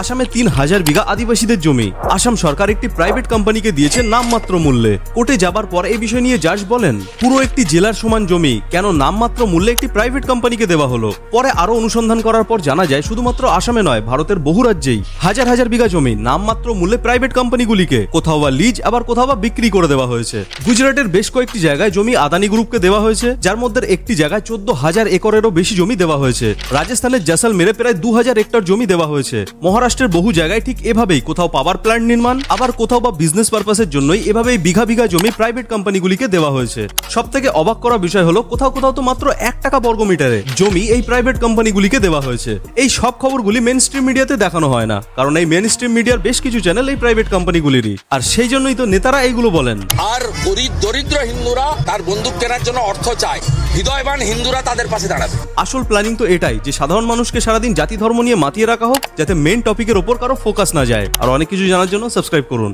আসামে 3000 বিঘা আদিবাসীদের জমি আসাম সরকার একটি প্রাইভেট কোম্পানিকে দিয়েছে নামমাত্র মূল্যে। কোর্টে যাবার পর এই বিষয় নিয়ে জাজ বলেন, পুরো একটি জেলার সমান জমি কেন নামমাত্র মূল্যে একটি প্রাইভেট কোম্পানিকে দেওয়া হলো। পরে আরো অনুসন্ধান করার পর জানা যায় শুধুমাত্র আসামে নয়, ভারতের বহু রাজ্যেই হাজার হাজার বিঘা জমি নামমাত্র মূল্যে প্রাইভেট কোম্পানিগুলিকে কোথাও বা লিজ আবার কোথাও বা বিক্রি করে দেওয়া হয়েছে। গুজরাটের বেশ কয়েকটি জায়গায় জমি আদানি গ্রুপকে দেওয়া হয়েছে, যার মধ্যে একটি জায়গায় 14,000 একরেরও বেশি জমি দেওয়া হয়েছে। রাজস্থানের জয়সলমেরে প্রায় 2000 হেক্টর জমি দেওয়া হয়েছে। মহারাষ্ট্রের বহু জায়গায় ঠিক এভাবেই কোথাও পাওয়ার প্ল্যান্ট নির্মাণ, আবার কোথাও বা বিজনেস পারপাসের জন্যই এভাবেই বিঘা বিঘা জমি প্রাইভেট কোম্পানিগুলিকে দেওয়া হয়েছে। সব থেকে অবাক করা বিষয় হলো কোথাও কোথাও তো মাত্র 1 টাকা বর্গমিটারে জমি এই প্রাইভেট কোম্পানিগুলিকে দেওয়া হয়েছে। এই সব খবরগুলি মেন স্ট্রিম মিডিয়াতে দেখানো হয় না, কারণ এই মেন স্ট্রিম মিডিয়ার বেশ কিছু চ্যানেল এই প্রাইভেট কোম্পানিগুলিরই, আর সেই জন্যই তো নেতারা এইগুলো বলেন। আর গরিব দরিদ্র হিন্দুরা তার বন্দুক কেনার জন্য অর্থ চায়, হৃদয়বান হিন্দুরা তাদের পাশে দাঁড়াবে। আসল প্ল্যানিং তো এটাই যে সাধারণ মানুষকে সারাদিন জাতি ধর্ম নিয়ে মাতিয়ে রাখা হোক, যাতে মেন টপিকের ওপর কারো ফোকাস না যায়। আর অনেক কিছু জানার জন্য সাবস্ক্রাইব করুন।